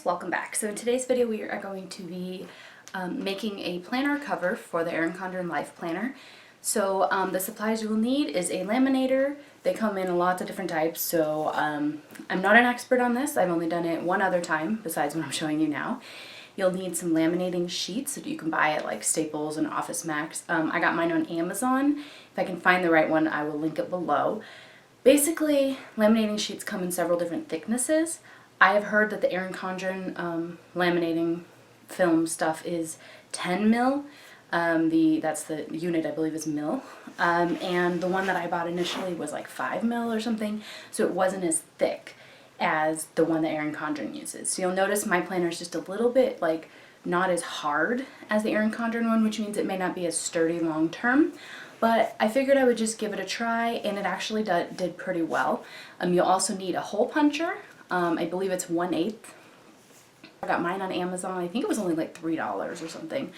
guys, welcome back. So in today's video we are going to be making a planner cover for the Erin Condren Life Planner. So the supplies you will need is a laminator. They come in lots of different types, so I'm not an expert on this. I've only done it one other time besides what I'm showing you now. You'll need some laminating sheets that you can buy at like Staples and Office Max. I got mine on Amazon. If I can find the right one, I will link it below. Basically, laminating sheets come in several different thicknesses. I have heard that the Erin Condren laminating film stuff is 10 mil. That's the unit, I believe, is mil. And the one that I bought initially was like 5 mil or something, so it wasn't as thick as the one that Erin Condren uses. So you'll notice my planner is just a little bit like not as hard as the Erin Condren one, which means it may not be as sturdy long term. But I figured I would just give it a try, and it actually did pretty well. You'll also need a hole puncher. I believe it's 1/8. I got mine on Amazon. I think it was only like $3 or something.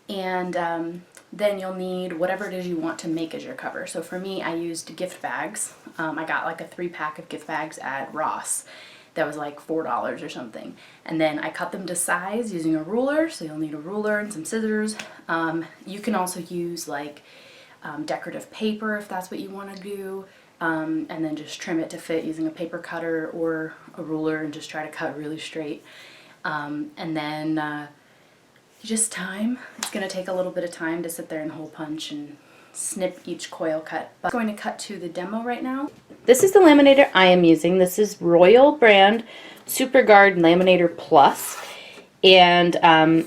And then you'll need whatever it is you want to make as your cover. So for me, I used gift bags. I got like a 3-pack of gift bags at Ross. That was like $4 or something. And then I cut them to size using a ruler. So you'll need a ruler and some scissors. You can also use like decorative paper if that's what you want to do. And then just trim it to fit using a paper cutter or a ruler and just try to cut really straight. And then just time. It's going to take a little bit of time to sit there and hole punch and snip each coil cut. But I'm going to cut to the demo right now. This is the laminator I am using. This is Royal brand Super Guard Laminator Plus. And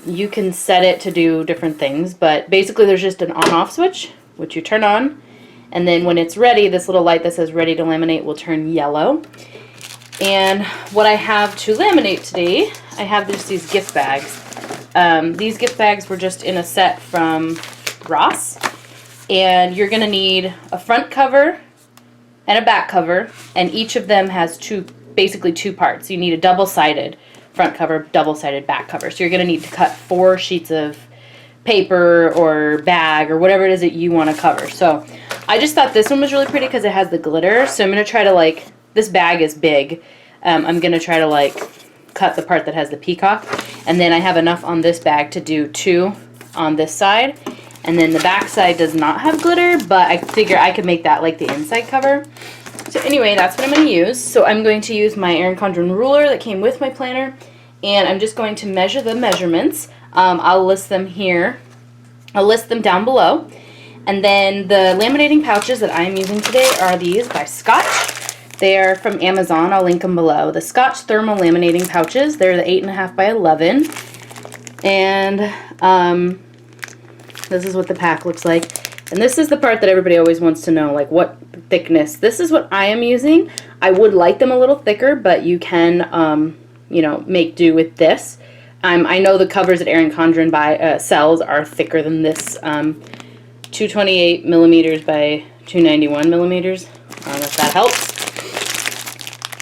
you can set it to do different things, but basically there's just an on-off switch, which you turn on. And then when it's ready, this little light that says ready to laminate will turn yellow. And what I have to laminate today, I have just these gift bags. These gift bags were just in a set from Ross. And you're going to need a front cover and a back cover. And each of them has basically two parts. You need a double-sided front cover, double-sided back cover. So you're going to need to cut 4 sheets of paper or bag or whatever it is that you want to cover. So I just thought this one was really pretty because it has the glitter. So I'm going to try to this bag is big. I'm going to try to cut the part that has the peacock. And then I have enough on this bag to do 2 on this side. And then the back side does not have glitter, but I figure I could make that like the inside cover. So anyway, that's what I'm going to use. So I'm going to use my Erin Condren ruler that came with my planner. And I'm just going to measure the measurements. I'll list them here. I'll list them down below. And then the laminating pouches that I'm using today are these by Scotch. They are from Amazon. I'll link them below. The Scotch Thermal Laminating Pouches. They're the 8.5 by 11. And this is what the pack looks like. And this is the part that everybody always wants to know, like what thickness. This is what I am using. I would like them a little thicker, but you can, you know, make do with this. I know the covers that Erin Condren sells are thicker than this, 228 millimeters by 291 millimeters. If that helps.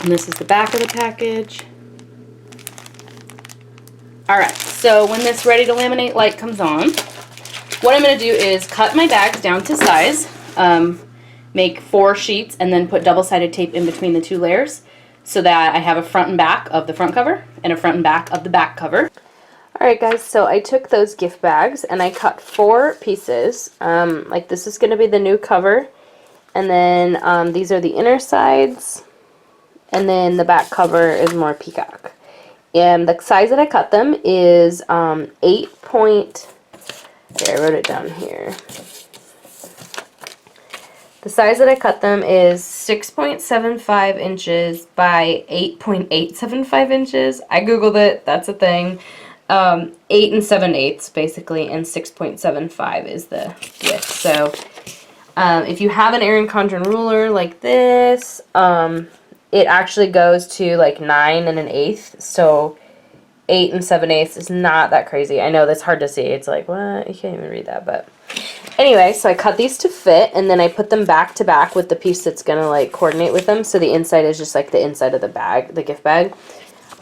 And this is the back of the package. Alright, so when this ready to laminate light comes on, what I'm going to do is cut my bags down to size, make 4 sheets, and then put double-sided tape in between the 2 layers so that I have a front and back of the front cover and a front and back of the back cover. Alright guys, so I took those gift bags and I cut 4 pieces. Like this is going to be the new cover, and then these are the inner sides, and then the back cover is more peacock. And the size that I cut them is 8 point, here, I wrote it down here. The size that I cut them is 6.75 inches by 8.875 inches. I googled it, that's a thing. 8 7/8 basically, and 6.75 is the width. So if you have an Erin Condren ruler like this, it actually goes to like 9 1/8. So 8 7/8 is not that crazy. I know that's hard to see. It's like, what? You can't even read that. But anyway, so I cut these to fit, and then I put them back to back with the piece that's gonna like coordinate with them. So the inside is just like the inside of the bag, the gift bag.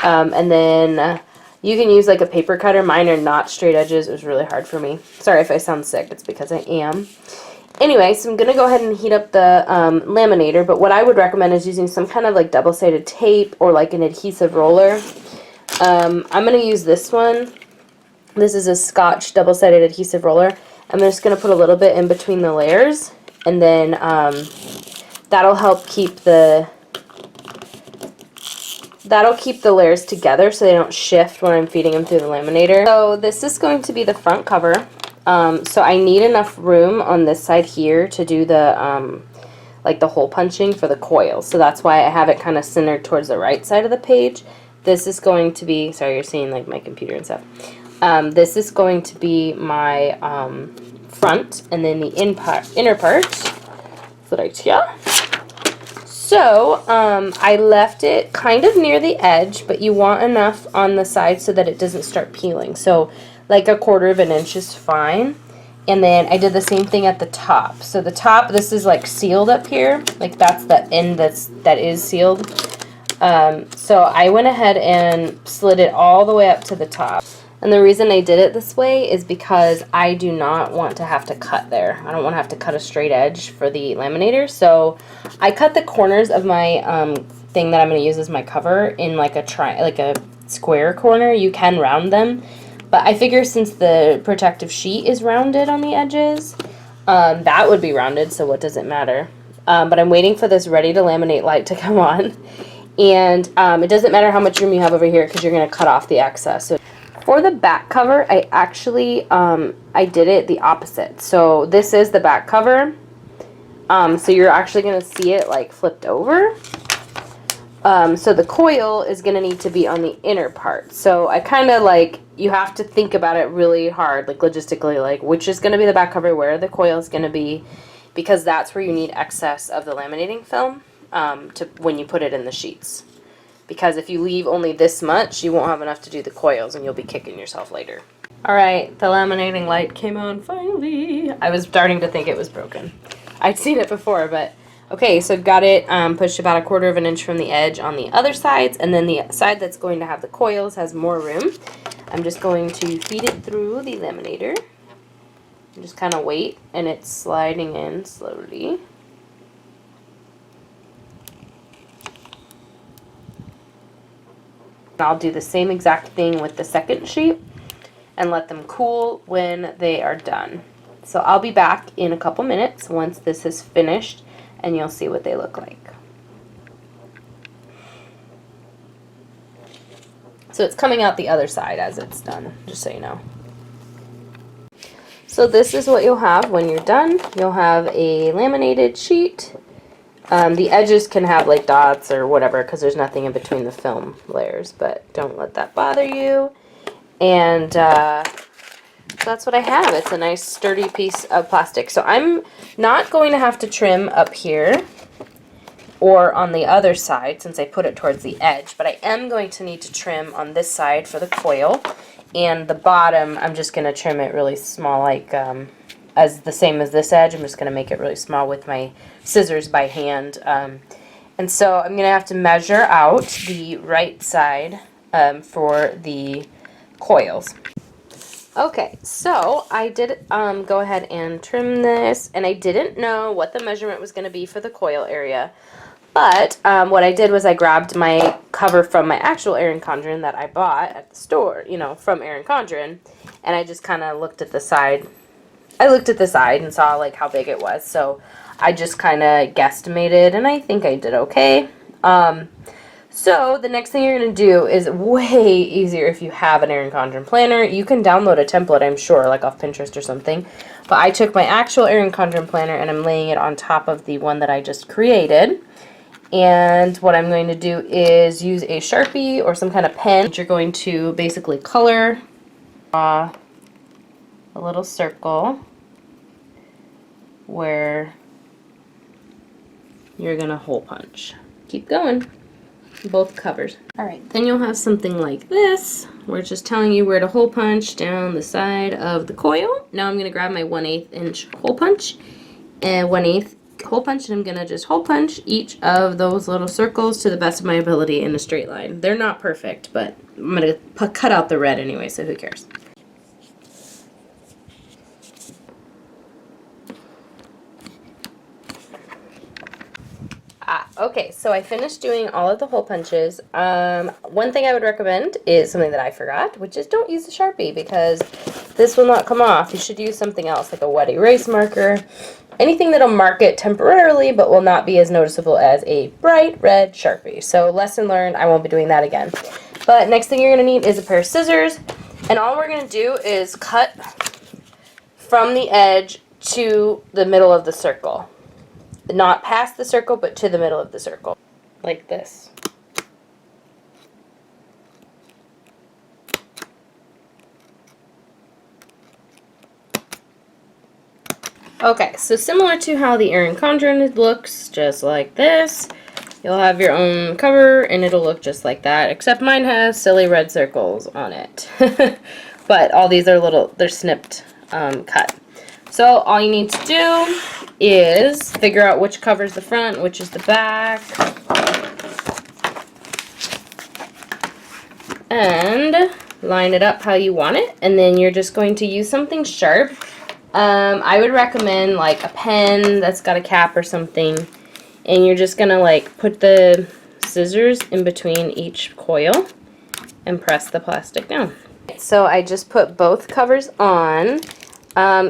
And then you can use like a paper cutter. Mine are not straight edges. It was really hard for me. Sorry if I sound sick. It's because I am. Anyway, so I'm going to go ahead and heat up the laminator, but what I would recommend is using some kind of like double-sided tape or like an adhesive roller. I'm going to use this one. This is a Scotch double-sided adhesive roller. I'm just going to put a little bit in between the layers, and then that'll help keep the layers together so they don't shift when I'm feeding them through the laminator. So this is going to be the front cover. So I need enough room on this side here to do the like the hole punching for the coils. So that's why I have it kind of centered towards the right side of the page. This is going to be, sorry, you're seeing like my computer and stuff. This is going to be my front, and then the inner part is right here. So I left it kind of near the edge, but you want enough on the side so that it doesn't start peeling. So like 1/4 of an inch is fine. And then I did the same thing at the top. So the top, this is like sealed up here. Like that's the end that is sealed. So I went ahead and slid it all the way up to the top. And the reason I did it this way is because I do not want to have to cut there. I don't want to have to cut a straight edge for the laminator. So I cut the corners of my thing that I'm going to use as my cover in like a square corner. You can round them. But I figure since the protective sheet is rounded on the edges, that would be rounded, so what does it matter? But I'm waiting for this ready to laminate light to come on. And it doesn't matter how much room you have over here because you're going to cut off the excess. So for the back cover, I actually, I did it the opposite. So this is the back cover. So you're actually going to see it like flipped over. So the coil is going to need to be on the inner part. So I kind of like, you have to think about it really hard, like logistically, like which is going to be the back cover, where the coil is going to be, because that's where you need excess of the laminating film when you put it in the sheets. Because if you leave only this much, you won't have enough to do the coils and you'll be kicking yourself later. Alright, the laminating light came on finally. I was starting to think it was broken. I'd seen it before, but okay, so I've got it pushed about 1/4 of an inch from the edge on the other sides, and then the side that's going to have the coils has more room. I'm just going to feed it through the laminator. And just kind of wait, and it's sliding in slowly. I'll do the same exact thing with the second sheet and let them cool when they are done. So I'll be back in a couple minutes once this is finished, and you'll see what they look like. So it's coming out the other side as it's done, just so you know. So this is what you'll have when you're done. You'll have a laminated sheet. The edges can have like dots or whatever because there's nothing in between the film layers, but don't let that bother you. And that's what I have. It's a nice sturdy piece of plastic. So I'm not going to have to trim up here or on the other side since I put it towards the edge, but I am going to need to trim on this side for the coil, and the bottom I'm just going to trim it really small, like as the same as this edge. I'm just going to make it really small with my scissors by hand, and so I'm going to have to measure out the right side for the coils. Okay, so I did go ahead and trim this, and I didn't know what the measurement was going to be for the coil area. But what I did was I grabbed my cover from my actual Erin Condren that I bought at the store, you know, from Erin Condren, and I just kind of looked at the side. I looked at the side and saw like how big it was, so I just kind of guesstimated, and I think I did okay. So the next thing you're going to do is way easier if you have an Erin Condren planner. You can download a template, I'm sure, like off Pinterest or something. But I took my actual Erin Condren planner and I'm laying it on top of the one that I just created. And what I'm going to do is use a Sharpie or some kind of pen. You're going to basically color a little circle where you're going to hole punch. Keep going. Both covers. Alright, then you'll have something like this, where it's just telling you where to hole punch down the side of the coil. Now I'm going to grab my 1/8 inch hole punch and 1/8 hole punch, and I'm going to just hole punch each of those little circles to the best of my ability in a straight line. They're not perfect, but I'm going to cut out the red anyway, so who cares. Okay, so I finished doing all of the hole punches. One thing I would recommend is something that I forgot, which is don't use a Sharpie because this will not come off. You should use something else like a wet erase marker. Anything that'll mark it temporarily but will not be as noticeable as a bright red Sharpie. So lesson learned, I won't be doing that again. But next thing you're going to need is a pair of scissors. And all we're going to do is cut from the edge to the middle of the circle. Not past the circle, but to the middle of the circle. Like this. Okay, so similar to how the Erin Condren looks, just like this. You'll have your own cover, and it'll look just like that, except mine has silly red circles on it. But all these are little, they're snipped cut. So all you need to do is figure out which cover's the front, which is the back. And line it up how you want it, and then you're just going to use something sharp. I would recommend like a pen that's got a cap or something, and you're just gonna like put the scissors in between each coil and press the plastic down. So I just put both covers on.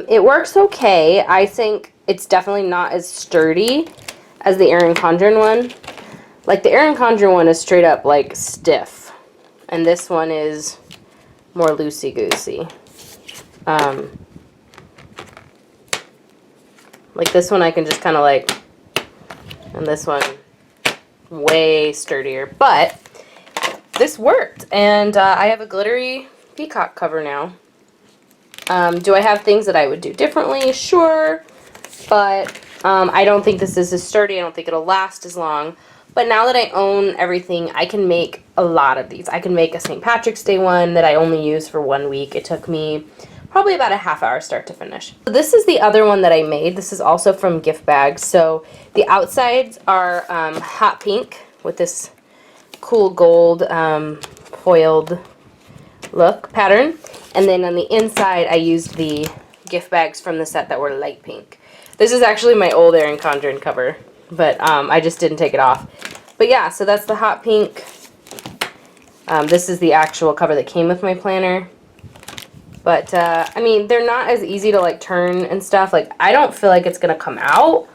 It works okay. I think it's definitely not as sturdy as the Erin Condren one. Like the Erin Condren one is straight up like stiff, and this one is more loosey-goosey. Like this one I can just kind of like, and this one way sturdier, but this worked, and I have a glittery peacock cover now. Do I have things that I would do differently? Sure, but I don't think this is as sturdy. I don't think it'll last as long. But now that I own everything, I can make a lot of these. I can make a St. Patrick's Day one that I only used for 1 week. It took me probably about a half hour start to finish. So this is the other one that I made. This is also from gift bags. So the outsides are hot pink with this cool gold foiled look pattern. And then on the inside, I used the gift bags from the set that were light pink. This is actually my old Erin Condren cover, but I just didn't take it off. But yeah, so that's the hot pink. This is the actual cover that came with my planner. But, I mean, they're not as easy to, like, turn and stuff. Like, I don't feel like it's going to come out,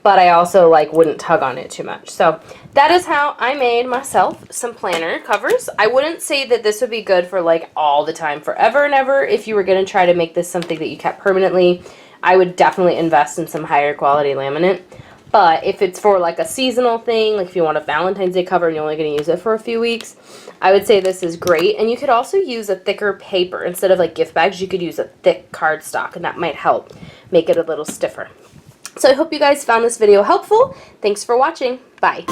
but I also, like, wouldn't tug on it too much. So, that is how I made myself some planner covers. I wouldn't say that this would be good for, like, all the time, forever and ever. If you were going to try to make this something that you kept permanently, I would definitely invest in some higher quality laminate. But if it's for like a seasonal thing, like if you want a Valentine's Day cover and you're only going to use it for a few weeks, I would say this is great. And you could also use a thicker paper. Instead of like gift bags, you could use a thick cardstock, and that might help make it a little stiffer. So I hope you guys found this video helpful. Thanks for watching. Bye.